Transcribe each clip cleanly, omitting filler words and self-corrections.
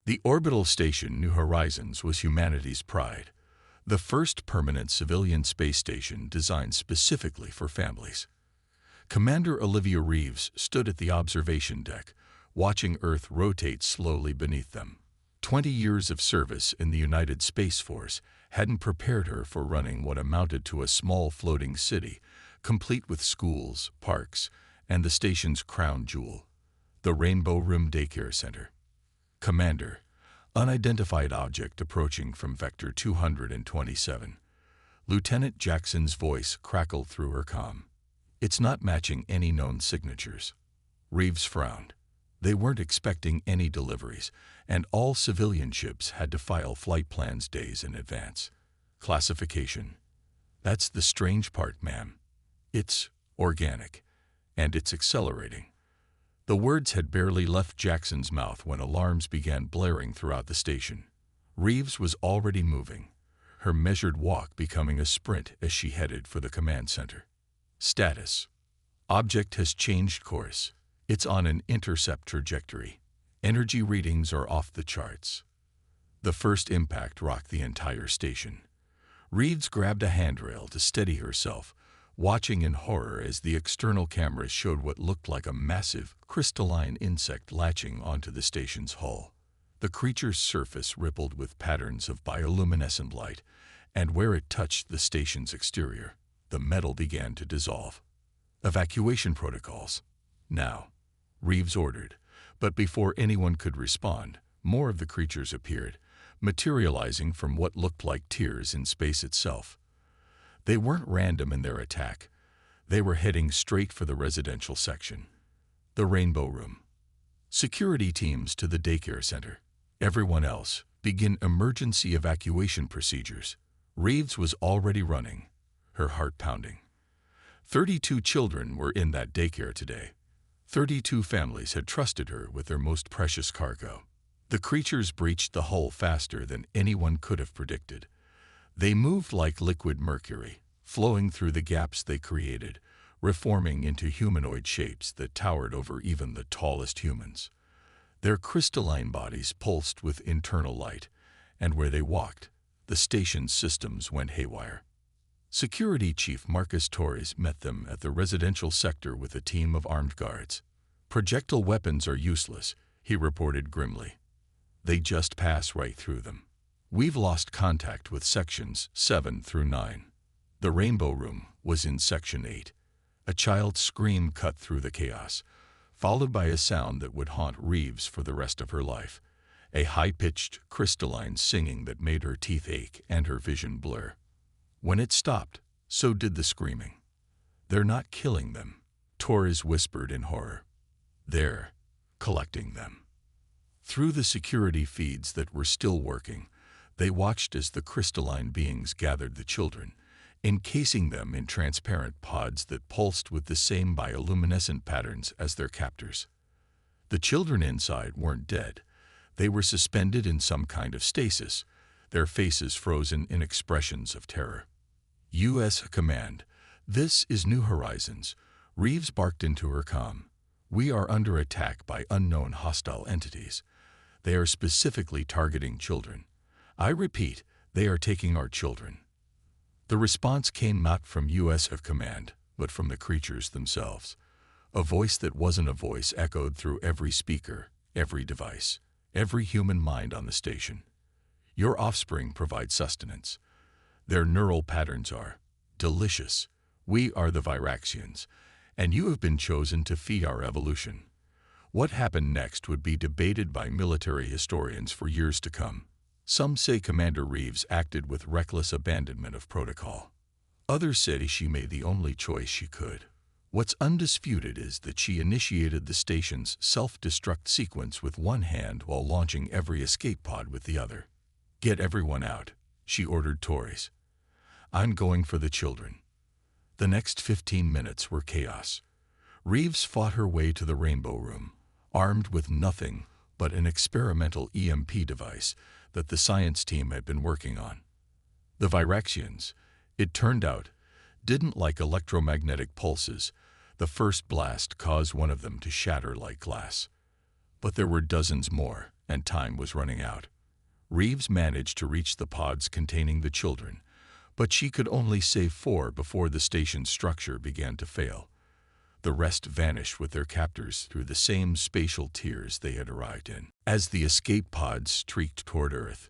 The orbital station New Horizons was humanity's pride, the first permanent civilian space station designed specifically for families. Commander Olivia Reeves stood at the observation deck, watching Earth rotate slowly beneath them. 20 years of service in the United Space Force hadn't prepared her for running what amounted to a small floating city, complete with schools, parks, and the station's crown jewel, the Rainbow Room Daycare Center. Commander, unidentified object approaching from Vector 227. Lieutenant Jackson's voice crackled through her comm. It's not matching any known signatures. Reeves frowned. They weren't expecting any deliveries, and all civilian ships had to file flight plans days in advance. Classification. That's the strange part, ma'am. It's organic, and it's accelerating. The words had barely left Jackson's mouth when alarms began blaring throughout the station. Reeves was already moving, her measured walk becoming a sprint as she headed for the command center. Status. Object has changed course. It's on an intercept trajectory. Energy readings are off the charts. The first impact rocked the entire station. Reeves grabbed a handrail to steady herself, watching in horror as the external cameras showed what looked like a massive, crystalline insect latching onto the station's hull. The creature's surface rippled with patterns of bioluminescent light, and where it touched the station's exterior, the metal began to dissolve. Evacuation protocols. Now, Reeves ordered, but before anyone could respond, more of the creatures appeared, materializing from what looked like tears in space itself. They weren't random in their attack. They were heading straight for the residential section. The Rainbow Room. Security teams to the daycare center. Everyone else, begin emergency evacuation procedures. Reeves was already running, her heart pounding. 32 children were in that daycare today. 32 families had trusted her with their most precious cargo. The creatures breached the hull faster than anyone could have predicted. They moved like liquid mercury, flowing through the gaps they created, reforming into humanoid shapes that towered over even the tallest humans. Their crystalline bodies pulsed with internal light, and where they walked, the station's systems went haywire. Security Chief Marcus Torres met them at the residential sector with a team of armed guards. Projectile weapons are useless, he reported grimly. They just pass right through them. We've lost contact with sections 7 through 9. The Rainbow Room was in section 8. A child's scream cut through the chaos, followed by a sound that would haunt Reeves for the rest of her life. A high-pitched, crystalline singing that made her teeth ache and her vision blur. When it stopped, so did the screaming. They're not killing them, Torres whispered in horror. They're collecting them. Through the security feeds that were still working, they watched as the crystalline beings gathered the children, encasing them in transparent pods that pulsed with the same bioluminescent patterns as their captors. The children inside weren't dead. They were suspended in some kind of stasis, their faces frozen in expressions of terror. U.S. Command, this is New Horizons. Reeves barked into her comm. We are under attack by unknown hostile entities. They are specifically targeting children. I repeat, they are taking our children. The response came not from U.S. Command, but from the creatures themselves. A voice that wasn't a voice echoed through every speaker, every device, every human mind on the station. Your offspring provide sustenance. Their neural patterns are delicious. We are the Viraxians, and you have been chosen to feed our evolution. What happened next would be debated by military historians for years to come. Some say Commander Reeves acted with reckless abandonment of protocol. Others say she made the only choice she could. What's undisputed is that she initiated the station's self-destruct sequence with one hand while launching every escape pod with the other. Get everyone out, she ordered Torres. I'm going for the children. The next 15 minutes were chaos. Reeves fought her way to the Rainbow Room, armed with nothing but an experimental EMP device that the science team had been working on. The Viraxians, it turned out, didn't like electromagnetic pulses. The first blast caused one of them to shatter like glass. But there were dozens more, and time was running out. Reeves managed to reach the pods containing the children, but she could only save 4 before the station's structure began to fail. The rest vanished with their captors through the same spatial tiers they had arrived in. As the escape pods streaked toward Earth,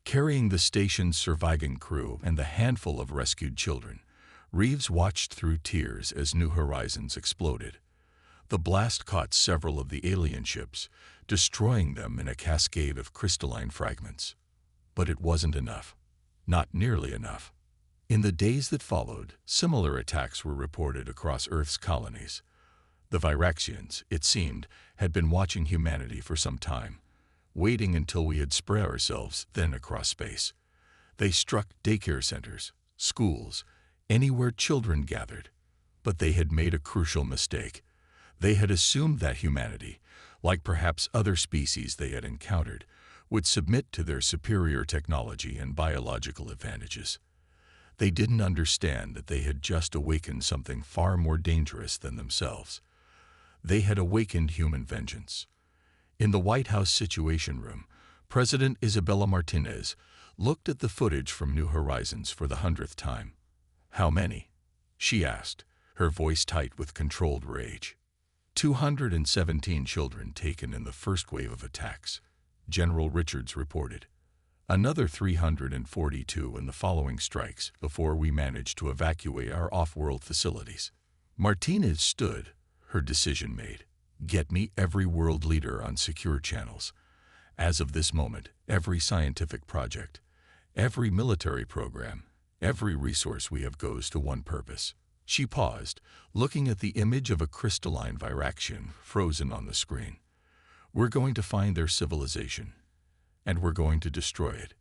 carrying the station's surviving crew and the handful of rescued children, Reeves watched through tears as New Horizons exploded. The blast caught several of the alien ships, destroying them in a cascade of crystalline fragments. But it wasn't enough. Not nearly enough. In the days that followed, similar attacks were reported across Earth's colonies. The Viraxians, it seemed, had been watching humanity for some time, waiting until we had spread ourselves thin across space. They struck daycare centers, schools, anywhere children gathered. But they had made a crucial mistake. They had assumed that humanity, like perhaps other species they had encountered, would submit to their superior technology and biological advantages. They didn't understand that they had just awakened something far more dangerous than themselves. They had awakened human vengeance. In the White House Situation Room, President Isabella Martinez looked at the footage from New Horizons for the 100th time. "How many?" she asked, her voice tight with controlled rage. 217 children taken in the first wave of attacks, General Richards reported. Another 342 in the following strikes before we managed to evacuate our off-world facilities. Martinez stood, her decision made. Get me every world leader on secure channels. As of this moment, every scientific project, every military program, every resource we have goes to one purpose. She paused, looking at the image of a crystalline Viraxian frozen on the screen. We're going to find their civilization, and we're going to destroy it.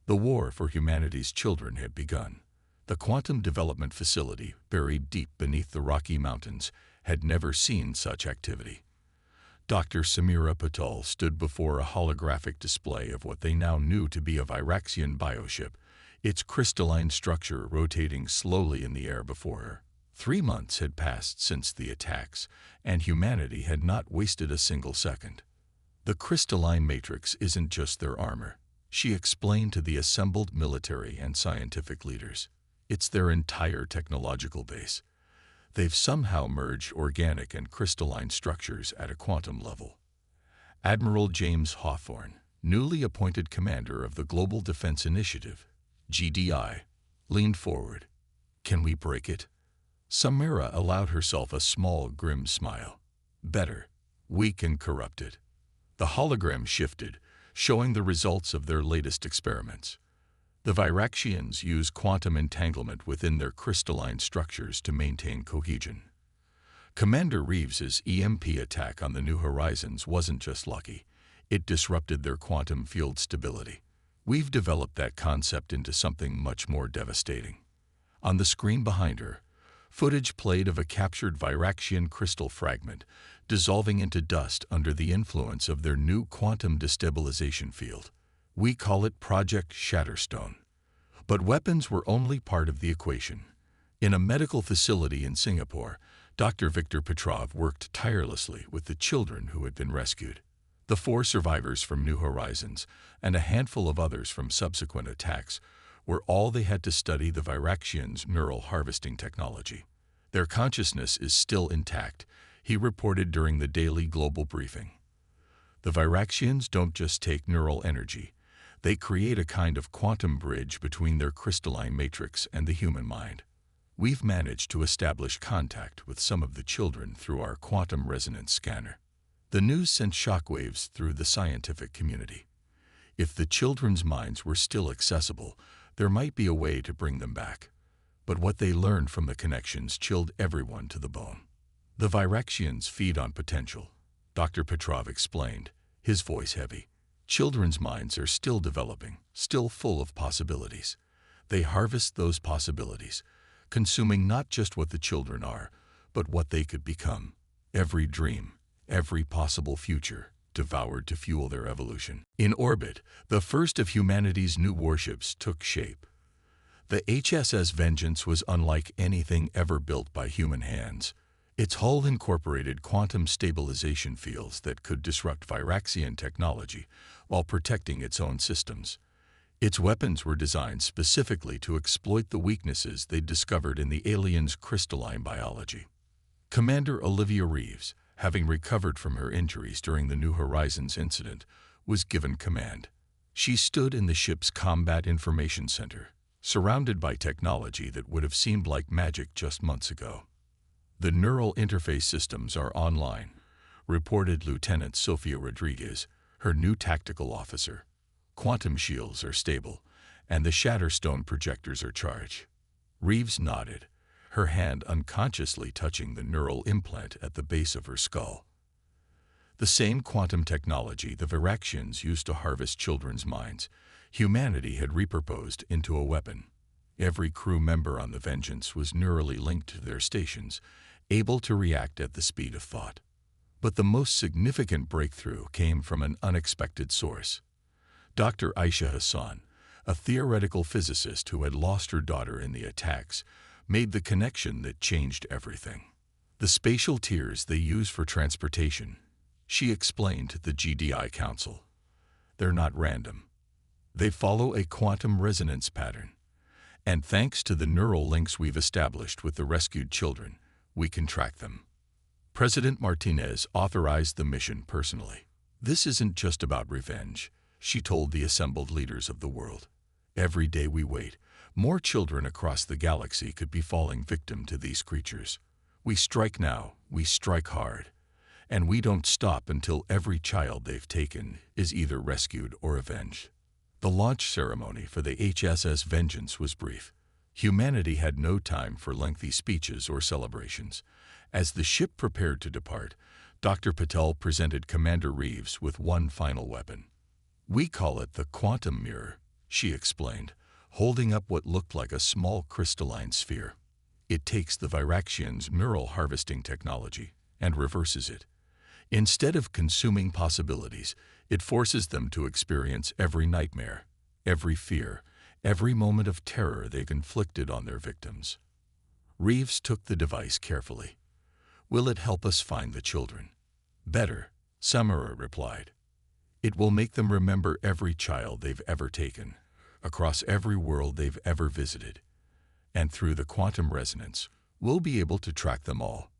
The war for humanity's children had begun. The quantum development facility, buried deep beneath the Rocky Mountains, had never seen such activity. Dr. Samira Patel stood before a holographic display of what they now knew to be a Viraxian bioship, its crystalline structure rotating slowly in the air before her. 3 months had passed since the attacks, and humanity had not wasted a single second. The crystalline matrix isn't just their armor, she explained to the assembled military and scientific leaders. It's their entire technological base. They've somehow merged organic and crystalline structures at a quantum level. Admiral James Hawthorne, newly appointed commander of the Global Defense Initiative, GDI, leaned forward. Can we break it? Samira allowed herself a small, grim smile. Better. We can corrupt it. The hologram shifted, showing the results of their latest experiments. The Viraxians use quantum entanglement within their crystalline structures to maintain cohesion. Commander Reeves's EMP attack on the New Horizons wasn't just lucky. It disrupted their quantum field stability. We've developed that concept into something much more devastating. On the screen behind her, footage played of a captured Viraxian crystal fragment dissolving into dust under the influence of their new quantum destabilization field. We call it Project Shatterstone. But weapons were only part of the equation. In a medical facility in Singapore, Dr. Viktor Petrov worked tirelessly with the children who had been rescued. The 4 survivors from New Horizons and a handful of others from subsequent attacks were all they had to study the Viraxians' neural harvesting technology. Their consciousness is still intact, he reported during the daily global briefing. The Viraxians don't just take neural energy. They create a kind of quantum bridge between their crystalline matrix and the human mind. We've managed to establish contact with some of the children through our quantum resonance scanner. The news sent shockwaves through the scientific community. If the children's minds were still accessible, there might be a way to bring them back. But what they learned from the connections chilled everyone to the bone. The Viraxians feed on potential, Dr. Petrov explained, his voice heavy. Children's minds are still developing, still full of possibilities. They harvest those possibilities, consuming not just what the children are, but what they could become. Every dream, every possible future, devoured to fuel their evolution. In orbit, the first of humanity's new warships took shape. The HSS Vengeance was unlike anything ever built by human hands. Its hull incorporated quantum stabilization fields that could disrupt Viraxian technology while protecting its own systems. Its weapons were designed specifically to exploit the weaknesses they'd discovered in the aliens' crystalline biology. Commander Olivia Reeves, having recovered from her injuries during the New Horizons incident, was given command. She stood in the ship's Combat Information Center, surrounded by technology that would have seemed like magic just months ago. "The neural interface systems are online," reported Lieutenant Sofia Rodriguez, her new tactical officer. "Quantum shields are stable, and the Shatterstone projectors are charged." Reeves nodded, her hand unconsciously touching the neural implant at the base of her skull. The same quantum technology the Viraxians used to harvest children's minds, humanity had repurposed into a weapon. Every crew member on the Vengeance was neurally linked to their stations, able to react at the speed of thought. But the most significant breakthrough came from an unexpected source. Dr. Aisha Hassan, a theoretical physicist who had lost her daughter in the attacks, made the connection that changed everything. "The spatial tiers they use for transportation," she explained to the GDI Council. "They're not random. They follow a quantum resonance pattern. And thanks to the neural links we've established with the rescued children, we can track them." President Martinez authorized the mission personally. "This isn't just about revenge," she told the assembled leaders of the world. "Every day we wait, more children across the galaxy could be falling victim to these creatures. We strike now, we strike hard, and we don't stop until every child they've taken is either rescued or avenged." The launch ceremony for the HSS Vengeance was brief. Humanity had no time for lengthy speeches or celebrations. As the ship prepared to depart, Dr. Patel presented Commander Reeves with one final weapon. "We call it the quantum mirror," she explained, holding up what looked like a small crystalline sphere. "It takes the Viraxians' neural harvesting technology and reverses it. Instead of consuming possibilities, it forces them to experience every nightmare, every fear, every moment of terror they've inflicted on their victims." Reeves took the device carefully. "Will it help us find the children?" "Better," Samara replied. "It will make them remember every child they've ever taken, across every world they've ever visited. And through the quantum resonance, we'll be able to track them all."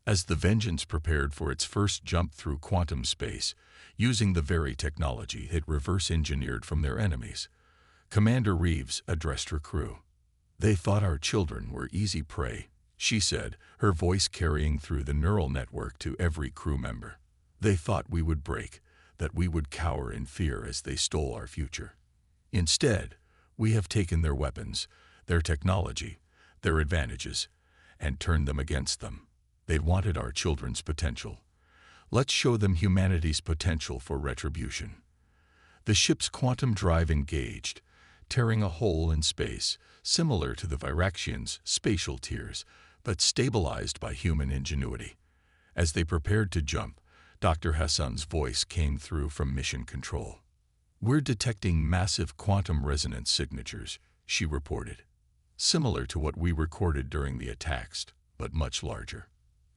As the Vengeance prepared for its first jump through quantum space, using the very technology it reverse-engineered from their enemies, Commander Reeves addressed her crew. "They thought our children were easy prey," she said, her voice carrying through the neural network to every crew member. "They thought we would break, that we would cower in fear as they stole our future. Instead, we have taken their weapons, their technology, their advantages, and turned them against them. They wanted our children's potential. Let's show them humanity's potential for retribution." The ship's quantum drive engaged, tearing a hole in space, similar to the Viraxians' spatial tiers, but stabilized by human ingenuity. As they prepared to jump, Dr. Hassan's voice came through from Mission Control. "We're detecting massive quantum resonance signatures," she reported. "Similar to what we recorded during the attacks, but much larger.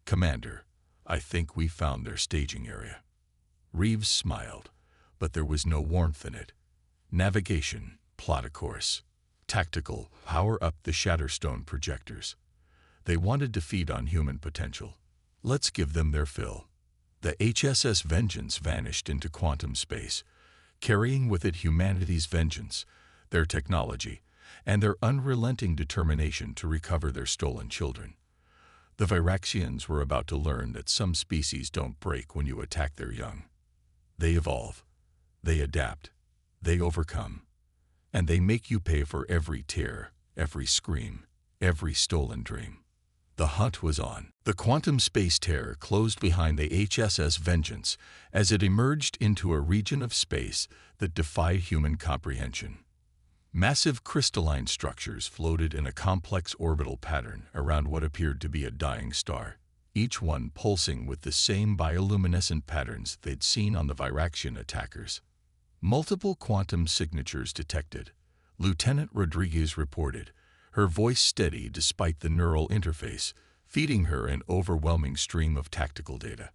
Commander, I think we found their staging area." Reeves smiled, but there was no warmth in it. "Navigation, plot a course. Tactical, power up the Shatterstone projectors. They wanted to feed on human potential. Let's give them their fill." The HSS Vengeance vanished into quantum space, carrying with it humanity's vengeance, their technology, and their unrelenting determination to recover their stolen children. The Viraxians were about to learn that some species don't break when you attack their young. They evolve, they adapt, they overcome, and they make you pay for every tear, every scream, every stolen dream. The hunt was on. The quantum space terror closed behind the HSS Vengeance as it emerged into a region of space that defied human comprehension. Massive crystalline structures floated in a complex orbital pattern around what appeared to be a dying star, each one pulsing with the same bioluminescent patterns they'd seen on the Viraxian attackers. "Multiple quantum signatures detected," Lieutenant Rodriguez reported, her voice steady despite the neural interface, feeding her an overwhelming stream of tactical data.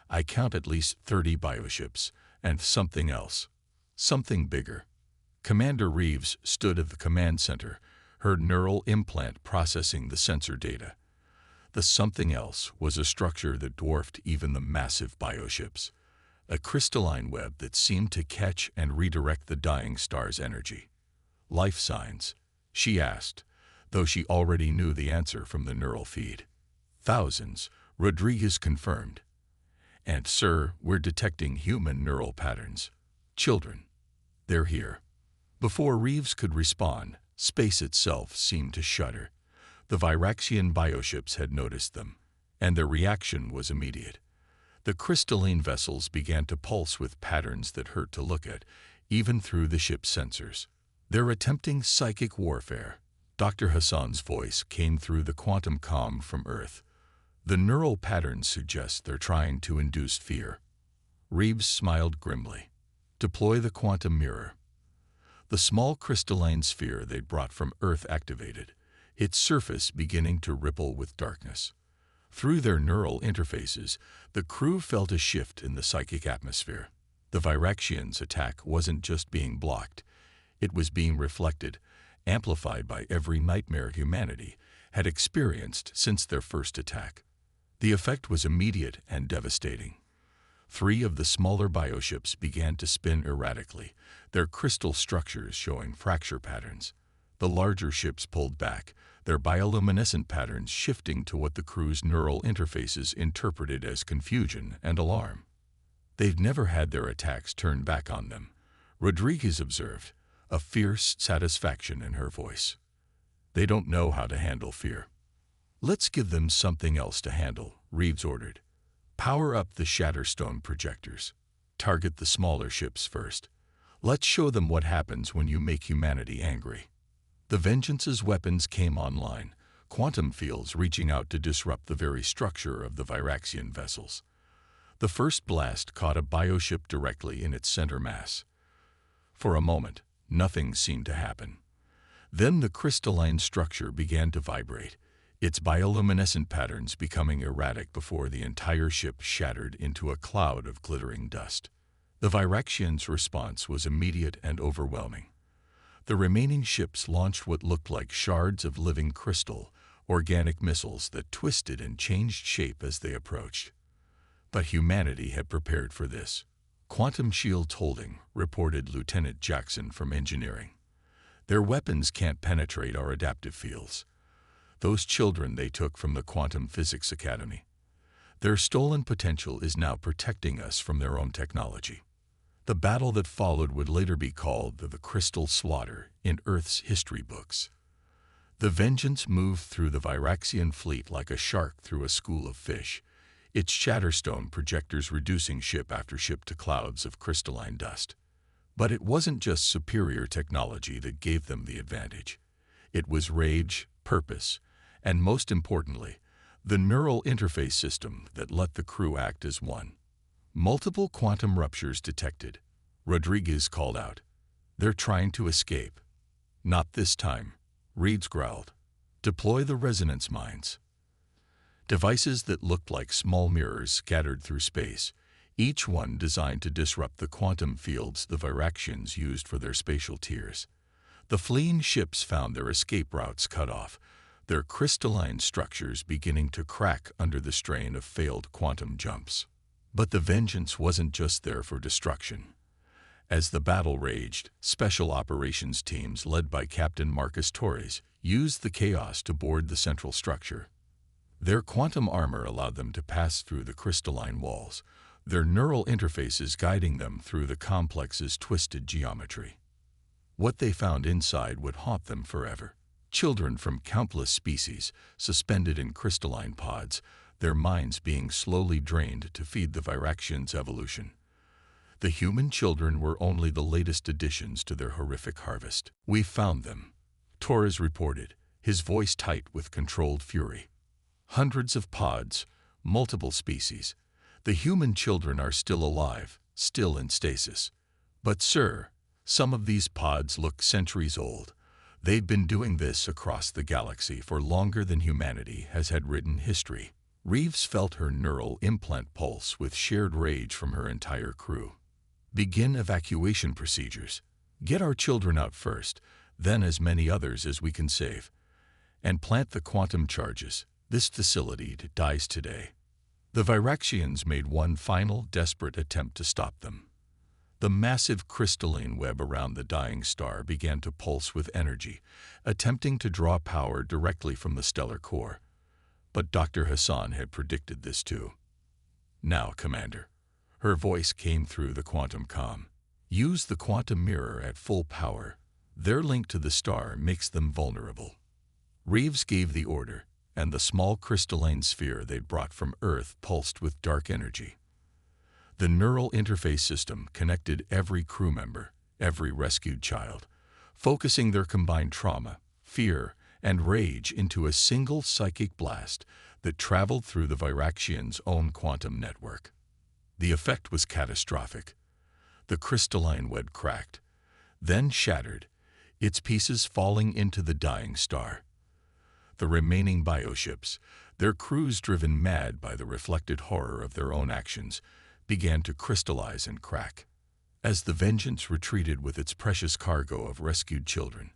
I count at least 30 bioships, and something else. Something bigger. Commander Reeves stood at the command center, her neural implant processing the sensor data. The something else was a structure that dwarfed even the massive bioships. A crystalline web that seemed to catch and redirect the dying star's energy. Life signs, she asked, though she already knew the answer from the neural feed. Thousands, Rodriguez confirmed. And, sir, we're detecting human neural patterns. Children. They're here. Before Reeves could respond, space itself seemed to shudder. The Viraxian bioships had noticed them, and their reaction was immediate. The crystalline vessels began to pulse with patterns that hurt to look at, even through the ship's sensors. They're attempting psychic warfare. Dr. Hassan's voice came through the quantum comm from Earth. The neural patterns suggest they're trying to induce fear. Reeves smiled grimly. Deploy the quantum mirror. The small crystalline sphere they'd brought from Earth activated, its surface beginning to ripple with darkness. Through their neural interfaces, the crew felt a shift in the psychic atmosphere. The Viraxians' attack wasn't just being blocked. It was being reflected, amplified by every nightmare humanity had experienced since their first attack. The effect was immediate and devastating. 3 of the smaller bioships began to spin erratically, their crystal structures showing fracture patterns. The larger ships pulled back, their bioluminescent patterns shifting to what the crew's neural interfaces interpreted as confusion and alarm. They've never had their attacks turned back on them, Rodriguez observed, a fierce satisfaction in her voice. They don't know how to handle fear. Let's give them something else to handle, Reeves ordered. Power up the Shatterstone projectors. Target the smaller ships first. Let's show them what happens when you make humanity angry. The Vengeance's weapons came online, quantum fields reaching out to disrupt the very structure of the Viraxian vessels. The first blast caught a bioship directly in its center mass. For a moment, nothing seemed to happen. Then the crystalline structure began to vibrate, its bioluminescent patterns becoming erratic before the entire ship shattered into a cloud of glittering dust. The Viraxians' response was immediate and overwhelming. The remaining ships launched what looked like shards of living crystal, organic missiles that twisted and changed shape as they approached. But humanity had prepared for this. Quantum shields holding, reported Lieutenant Jackson from engineering. Their weapons can't penetrate our adaptive fields. Those children they took from the Quantum Physics Academy. Their stolen potential is now protecting us from their own technology. The battle that followed would later be called the Crystal Slaughter in Earth's history books. The Vengeance moved through the Viraxian fleet like a shark through a school of fish, its Shatterstone projectors reducing ship after ship to clouds of crystalline dust. But it wasn't just superior technology that gave them the advantage. It was rage, purpose, and most importantly, the neural interface system that let the crew act as one. Multiple quantum ruptures detected. Rodriguez called out. They're trying to escape. Not this time, Reeves growled. Deploy the resonance mines. Devices that looked like small mirrors scattered through space, each one designed to disrupt the quantum fields the Viraxians used for their spatial tiers. The fleeing ships found their escape routes cut off, their crystalline structures beginning to crack under the strain of failed quantum jumps. But the Vengeance wasn't just there for destruction. As the battle raged, special operations teams led by Captain Marcus Torres used the chaos to board the central structure. Their quantum armor allowed them to pass through the crystalline walls, their neural interfaces guiding them through the complex's twisted geometry. What they found inside would haunt them forever. Children from countless species, suspended in crystalline pods, their minds being slowly drained to feed the Viraxians' evolution. The human children were only the latest additions to their horrific harvest. We found them, Torres reported, his voice tight with controlled fury. Hundreds of pods, multiple species. The human children are still alive, still in stasis. But, sir, some of these pods look centuries old. They'd been doing this across the galaxy for longer than humanity has had written history. Reeves felt her neural implant pulse with shared rage from her entire crew. Begin evacuation procedures. Get our children out first, then as many others as we can save. And plant the quantum charges. This facility dies today. The Viraxians made one final desperate attempt to stop them. The massive crystalline web around the dying star began to pulse with energy, attempting to draw power directly from the stellar core. But Dr. Hassan had predicted this too. Now, Commander. Her voice came through the quantum comm. Use the quantum mirror at full power. Their link to the star makes them vulnerable. Reeves gave the order, and the small crystalline sphere they'd brought from Earth pulsed with dark energy. The neural interface system connected every crew member, every rescued child, focusing their combined trauma, fear, and rage into a single psychic blast that traveled through the Viraxians' own quantum network. The effect was catastrophic. The crystalline web cracked, then shattered, its pieces falling into the dying star. The remaining bioships, their crews driven mad by the reflected horror of their own actions, began to crystallize and crack. As the Vengeance retreated with its precious cargo of rescued children,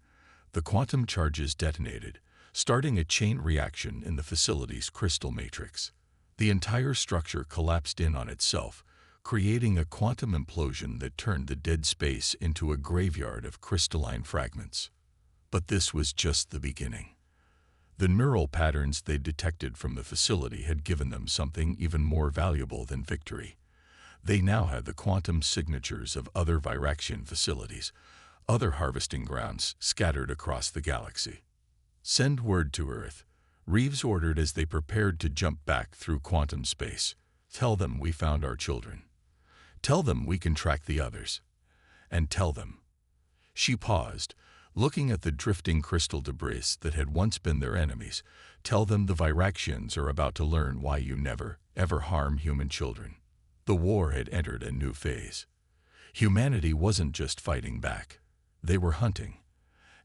the quantum charges detonated, starting a chain reaction in the facility's crystal matrix. The entire structure collapsed in on itself, creating a quantum implosion that turned the dead space into a graveyard of crystalline fragments. But this was just the beginning. The neural patterns they detected from the facility had given them something even more valuable than victory. They now had the quantum signatures of other Viraxian facilities, other harvesting grounds scattered across the galaxy. Send word to Earth, Reeves ordered as they prepared to jump back through quantum space. Tell them we found our children. Tell them we can track the others. And tell them. She paused, looking at the drifting crystal debris that had once been their enemies. Tell them the Viraxians are about to learn why you never, ever harm human children. The war had entered a new phase. Humanity wasn't just fighting back. They were hunting.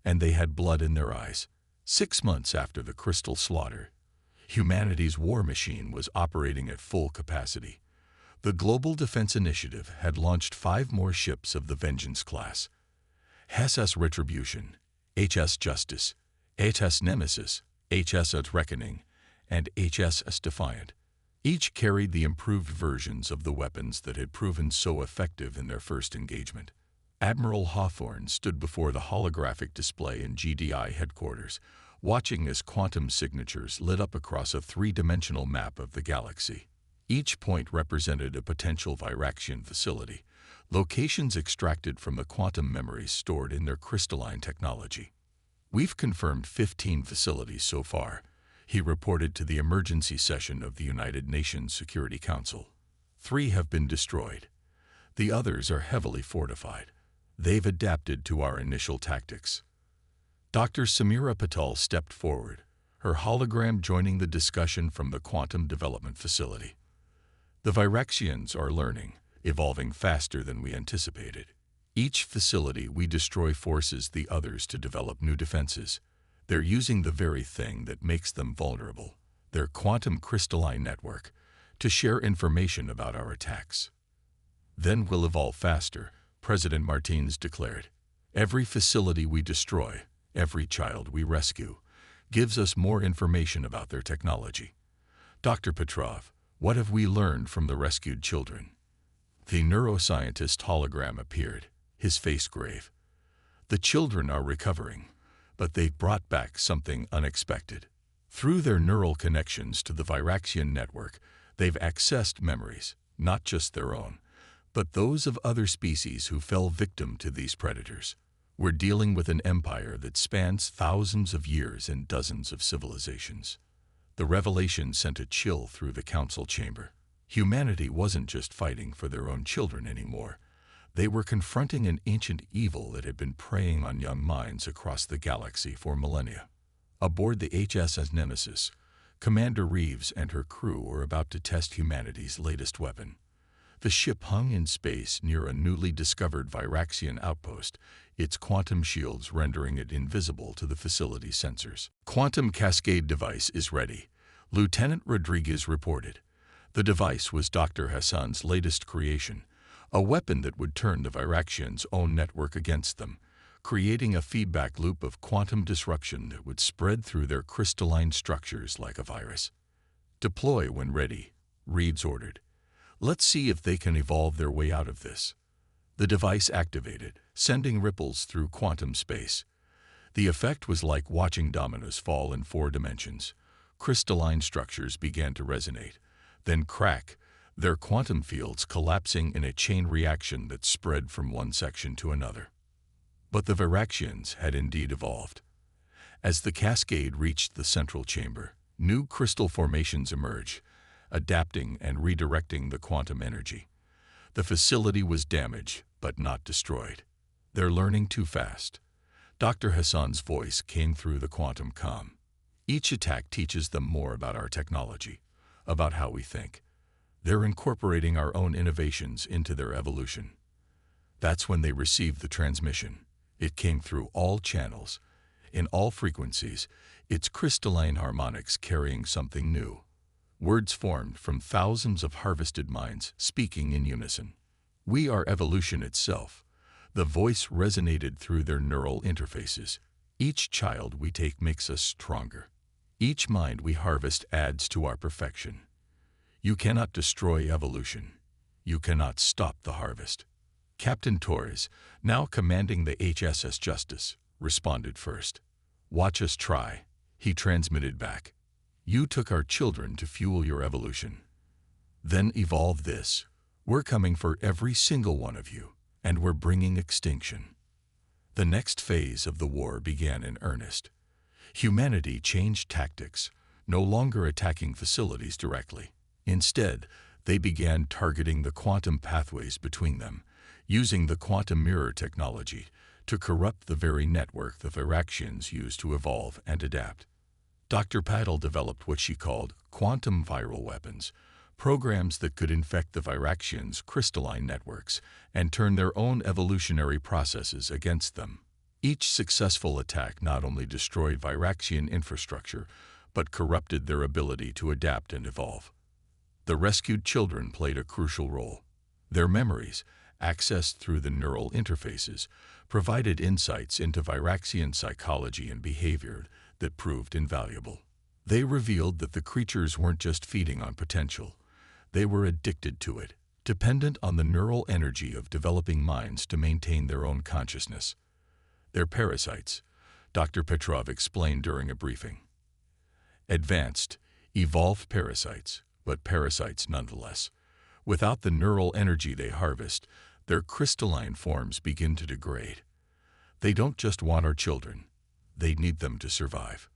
And they had blood in their eyes. 6 months after the crystal slaughter, humanity's war machine was operating at full capacity. The Global Defense Initiative had launched 5 more ships of the Vengeance class. SS Retribution, HS Justice, HS Nemesis, HS Reckoning, and HS Defiant. Each carried the improved versions of the weapons that had proven so effective in their first engagement. Admiral Hawthorne stood before the holographic display in GDI headquarters, watching as quantum signatures lit up across a 3-dimensional map of the galaxy. Each point represented a potential Viraxian facility, locations extracted from the quantum memories stored in their crystalline technology. We've confirmed 15 facilities so far, he reported to the emergency session of the United Nations Security Council. 3 have been destroyed. The others are heavily fortified. They've adapted to our initial tactics. Dr. Samira Patel stepped forward, her hologram joining the discussion from the Quantum Development Facility. The Viraxians are learning, evolving faster than we anticipated. Each facility we destroy forces the others to develop new defenses. They're using the very thing that makes them vulnerable, their quantum crystalline network, to share information about our attacks. Then we'll evolve faster, President Martins declared. Every facility we destroy, every child we rescue, gives us more information about their technology. Dr. Petrov, what have we learned from the rescued children? The neuroscientist hologram appeared, his face grave. The children are recovering, but they've brought back something unexpected. Through their neural connections to the Viraxian network, they've accessed memories, not just their own, but those of other species who fell victim to these predators. We're dealing with an empire that spans thousands of years and dozens of civilizations. The revelation sent a chill through the council chamber. Humanity wasn't just fighting for their own children anymore. They were confronting an ancient evil that had been preying on young minds across the galaxy for millennia. Aboard the HSS Nemesis, Commander Reeves and her crew were about to test humanity's latest weapon. The ship hung in space near a newly discovered Viraxian outpost, its quantum shields rendering it invisible to the facility's sensors. Quantum Cascade device is ready, Lieutenant Rodriguez reported. The device was Dr. Hassan's latest creation, a weapon that would turn the Viraxians' own network against them, creating a feedback loop of quantum disruption that would spread through their crystalline structures like a virus. Deploy when ready, Reeves ordered. Let's see if they can evolve their way out of this. The device activated, sending ripples through quantum space. The effect was like watching dominoes fall in 4 dimensions. Crystalline structures began to resonate, then crack, their quantum fields collapsing in a chain reaction that spread from one section to another. But the Viraxians had indeed evolved. As the cascade reached the central chamber, new crystal formations emerged, adapting and redirecting the quantum energy. The facility was damaged, but not destroyed. They're learning too fast. Dr. Hassan's voice came through the quantum comm. Each attack teaches them more about our technology, about how we think. They're incorporating our own innovations into their evolution. That's when they received the transmission. It came through all channels, in all frequencies, its crystalline harmonics carrying something new. Words formed from thousands of harvested minds speaking in unison. We are evolution itself. The voice resonated through their neural interfaces. Each child we take makes us stronger. Each mind we harvest adds to our perfection. You cannot destroy evolution. You cannot stop the harvest. Captain Torres, now commanding the HSS Justice, responded first. Watch us try, he transmitted back. You took our children to fuel your evolution. Then evolve this. We're coming for every single one of you, and we're bringing extinction. The next phase of the war began in earnest. Humanity changed tactics, no longer attacking facilities directly. Instead, they began targeting the quantum pathways between them, using the quantum mirror technology to corrupt the very network the Viraxians used to evolve and adapt. Dr. Paddle developed what she called quantum viral weapons, programs that could infect the Viraxians' crystalline networks and turn their own evolutionary processes against them. Each successful attack not only destroyed Viraxian infrastructure, but corrupted their ability to adapt and evolve. The rescued children played a crucial role. Their memories, accessed through the neural interfaces, provided insights into Viraxian psychology and behavior that proved invaluable. They revealed that the creatures weren't just feeding on potential. They were addicted to it, dependent on the neural energy of developing minds to maintain their own consciousness. They're parasites, Dr. Petrov explained during a briefing. Advanced, evolved parasites, but parasites nonetheless. Without the neural energy they harvest, their crystalline forms begin to degrade. They don't just want our children, they need them to survive.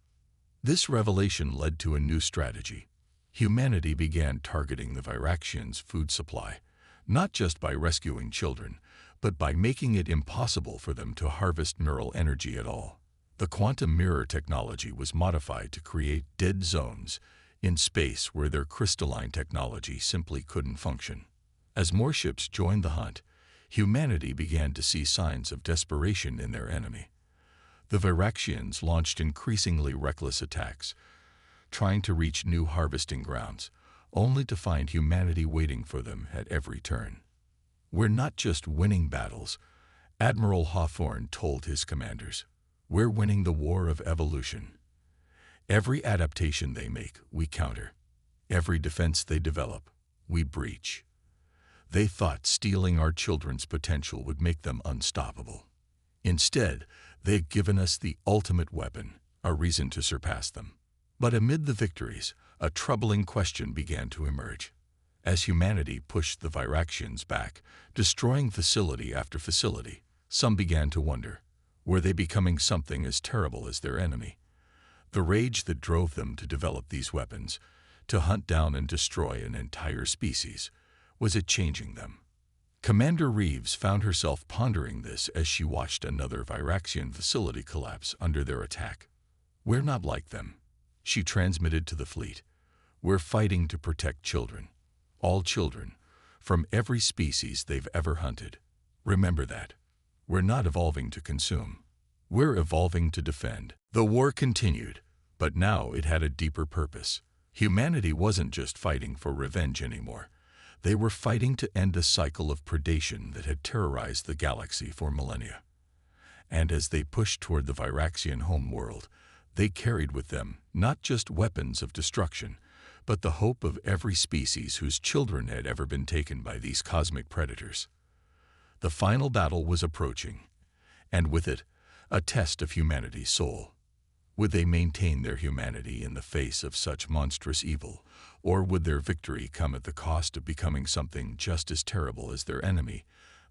This revelation led to a new strategy. Humanity began targeting the Viraxians' food supply, not just by rescuing children, but by making it impossible for them to harvest neural energy at all. The quantum mirror technology was modified to create dead zones in space where their crystalline technology simply couldn't function. As more ships joined the hunt, humanity began to see signs of desperation in their enemy. The Viraxians launched increasingly reckless attacks, trying to reach new harvesting grounds, only to find humanity waiting for them at every turn. We're not just winning battles, Admiral Hawthorne told his commanders. We're winning the war of evolution. Every adaptation they make, we counter. Every defense they develop, we breach. They thought stealing our children's potential would make them unstoppable. Instead, they've given us the ultimate weapon, a reason to surpass them. But amid the victories, a troubling question began to emerge. As humanity pushed the Viraxians back, destroying facility after facility, some began to wonder, were they becoming something as terrible as their enemy? The rage that drove them to develop these weapons, to hunt down and destroy an entire species, was it changing them? Commander Reeves found herself pondering this as she watched another Viraxian facility collapse under their attack. We're not like them, she transmitted to the fleet. We're fighting to protect children. All children, from every species they've ever hunted. Remember that. We're not evolving to consume. We're evolving to defend. The war continued, but now it had a deeper purpose. Humanity wasn't just fighting for revenge anymore. They were fighting to end a cycle of predation that had terrorized the galaxy for millennia. And as they pushed toward the Viraxian homeworld, they carried with them not just weapons of destruction, but the hope of every species whose children had ever been taken by these cosmic predators. The final battle was approaching, and with it, a test of humanity's soul. Would they maintain their humanity in the face of such monstrous evil, or would their victory come at the cost of becoming something just as terrible as their enemy?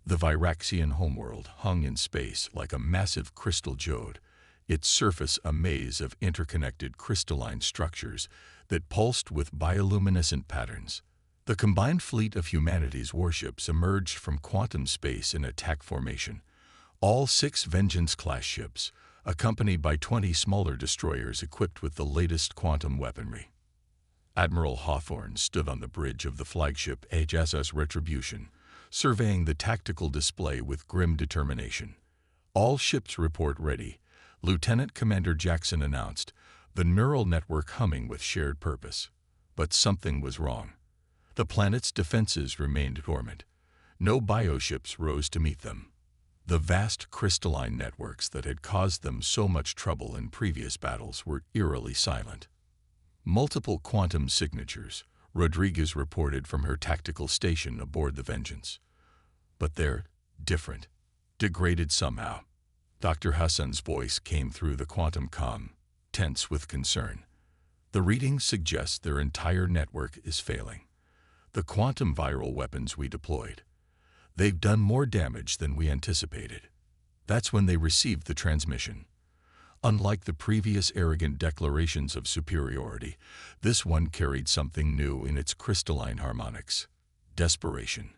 The Viraxian homeworld hung in space like a massive crystal geode, its surface a maze of interconnected crystalline structures that pulsed with bioluminescent patterns. The combined fleet of humanity's warships emerged from quantum space in attack formation, all 6 Vengeance-class ships, accompanied by 20 smaller destroyers equipped with the latest quantum weaponry. Admiral Hawthorne stood on the bridge of the flagship HSS Retribution, surveying the tactical display with grim determination. "All ships report ready," Lieutenant Commander Jackson announced, the neural network humming with shared purpose. But something was wrong. The planet's defenses remained dormant. No bioships rose to meet them. The vast crystalline networks that had caused them so much trouble in previous battles were eerily silent. Multiple quantum signatures, Rodriguez reported from her tactical station aboard the Vengeance. But they're different, degraded somehow. Dr. Hassan's voice came through the quantum comm, tense with concern. The readings suggest their entire network is failing. The quantum viral weapons we deployed, they've done more damage than we anticipated. That's when they received the transmission. Unlike the previous arrogant declarations of superiority, this one carried something new in its crystalline harmonics. Desperation.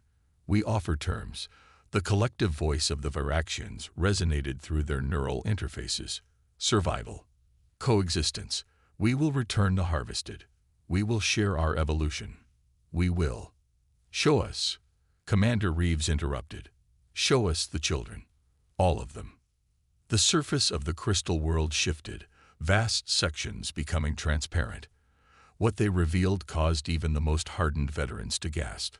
We offer terms. The collective voice of the Viraxians resonated through their neural interfaces. Survival. Coexistence. We will return the harvested. We will share our evolution. We will. Show us. Commander Reeves interrupted. Show us the children. All of them. The surface of the crystal world shifted, vast sections becoming transparent. What they revealed caused even the most hardened veterans to gasp.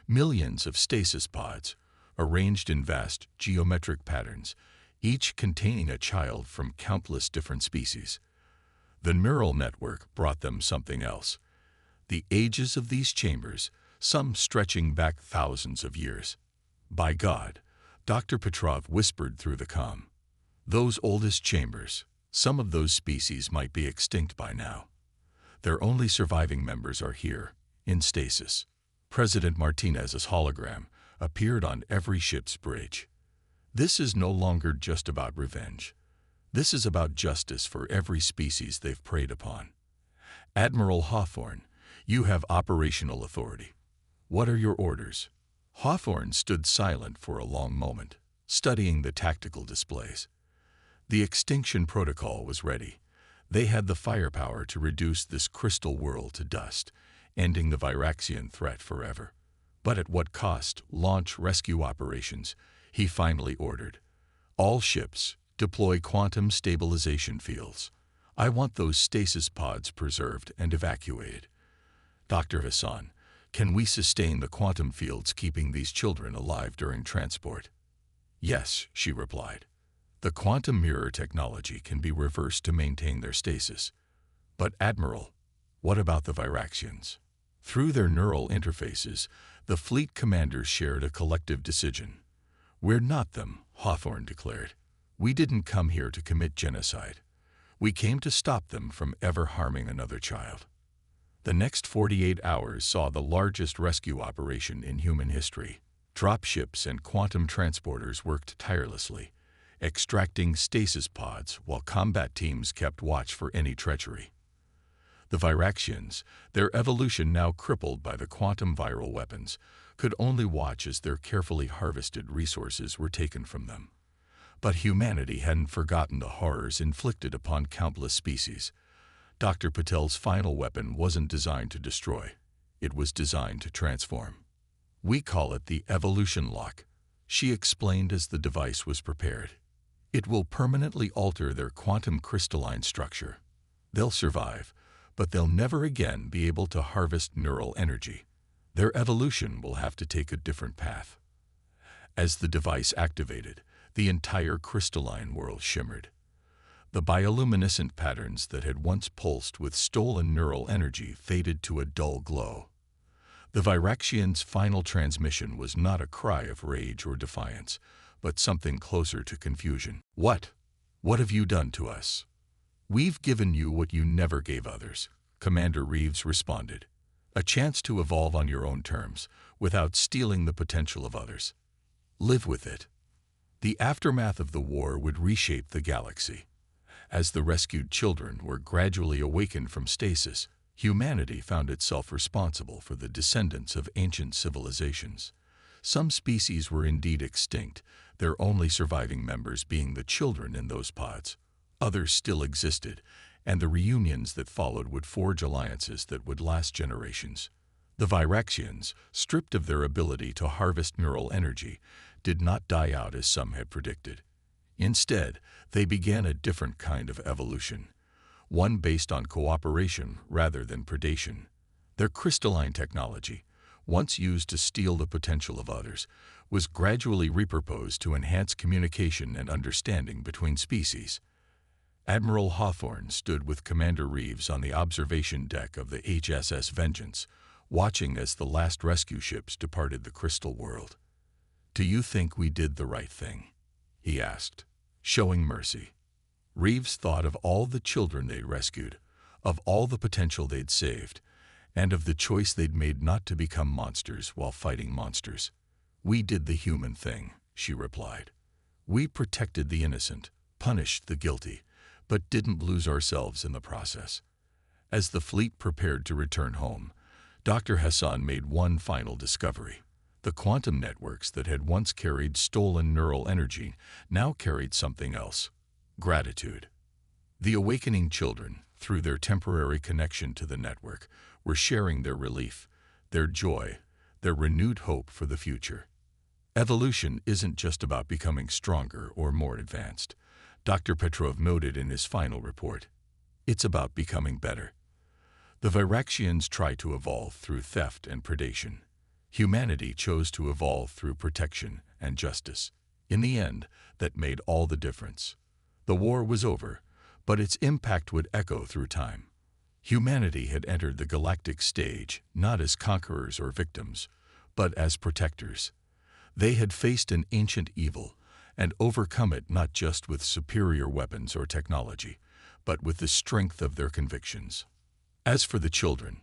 Millions of stasis pods, arranged in vast geometric patterns, each containing a child from countless different species. The neural network brought them something else. The ages of these chambers, some stretching back thousands of years. By God, Dr. Petrov whispered through the comm. Those oldest chambers, some of those species might be extinct by now. Their only surviving members are here, in stasis. President Martinez's hologram appeared on every ship's bridge. This is no longer just about revenge. This is about justice for every species they've preyed upon. Admiral Hawthorne, you have operational authority. What are your orders? Hawthorne stood silent for a long moment, studying the tactical displays. The extinction protocol was ready. They had the firepower to reduce this crystal world to dust, ending the Viraxian threat forever. But at what cost? Launch rescue operations, he finally ordered. All ships, deploy quantum stabilization fields. I want those stasis pods preserved and evacuated. Dr. Hassan, can we sustain the quantum fields keeping these children alive during transport? Yes, she replied. The quantum mirror technology can be reversed to maintain their stasis. But Admiral, what about the Viraxians? Through their neural interfaces, the fleet commanders shared a collective decision. We're not them, Hawthorne declared. We didn't come here to commit genocide. We came to stop them from ever harming another child. The next 48 hours saw the largest rescue operation in human history. Dropships and quantum transporters worked tirelessly, extracting stasis pods while combat teams kept watch for any treachery. The Viraxians, their evolution now crippled by the quantum viral weapons, could only watch as their carefully harvested resources were taken from them. But humanity hadn't forgotten the horrors inflicted upon countless species. Dr. Patel's final weapon wasn't designed to destroy. It was designed to transform. We call it the evolution lock, she explained as the device was prepared. It will permanently alter their quantum crystalline structure. They'll survive, but they'll never again be able to harvest neural energy. Their evolution will have to take a different path. As the device activated, the entire crystalline world shimmered. The bioluminescent patterns that had once pulsed with stolen neural energy faded to a dull glow. The Viraxian's final transmission was not a cry of rage or defiance, but something closer to confusion. What? What have you done to us? We've given you what you never gave others, Commander Reeves responded. A chance to evolve on your own terms, without stealing the potential of others. Live with it. The aftermath of the war would reshape the galaxy. As the rescued children were gradually awakened from stasis, humanity found itself responsible for the descendants of ancient civilizations. Some species were indeed extinct, their only surviving members being the children in those pods. Others still existed, and the reunions that followed would forge alliances that would last generations. The Viraxians, stripped of their ability to harvest neural energy, did not die out as some had predicted. Instead, they began a different kind of evolution, one based on cooperation rather than predation. Their crystalline technology, once used to steal the potential of others, was gradually repurposed to enhance communication and understanding between species. Admiral Hawthorne stood with Commander Reeves on the observation deck of the HSS Vengeance, watching as the last rescue ships departed the crystal world. "Do you think we did the right thing?" he asked, showing mercy. Reeves thought of all the children they'd rescued, of all the potential they'd saved, and of the choice they'd made not to become monsters while fighting monsters. "We did the human thing," she replied. "We protected the innocent, punished the guilty, but didn't lose ourselves in the process." As the fleet prepared to return home, Dr. Hassan made one final discovery. The quantum networks that had once carried stolen neural energy now carried something else: gratitude. The awakening children, through their temporary connection to the network, were sharing their relief, their joy, their renewed hope for the future. Evolution isn't just about becoming stronger or more advanced, Dr. Petrov noted in his final report. It's about becoming better. The Viraxians tried to evolve through theft and predation. Humanity chose to evolve through protection and justice. In the end, that made all the difference. The war was over, but its impact would echo through time. Humanity had entered the galactic stage not as conquerors or victims, but as protectors. They had faced an ancient evil and overcome it not just with superior weapons or technology, but with the strength of their convictions. As for the children,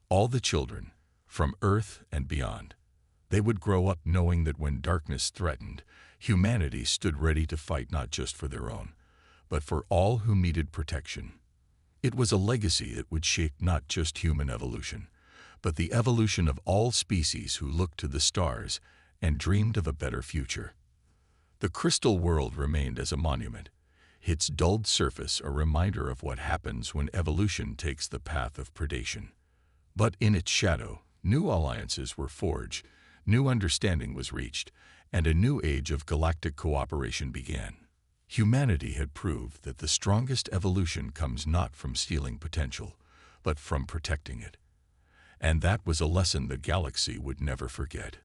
all the children, from Earth and beyond, they would grow up knowing that when darkness threatened, humanity stood ready to fight not just for their own, but for all who needed protection. It was a legacy that would shape not just human evolution, but the evolution of all species who looked to the stars and dreamed of a better future. The crystal world remained as a monument, its dulled surface a reminder of what happens when evolution takes the path of predation. But in its shadow, new alliances were forged, new understanding was reached, and a new age of galactic cooperation began. Humanity had proved that the strongest evolution comes not from stealing potential, but from protecting it. And that was a lesson the galaxy would never forget.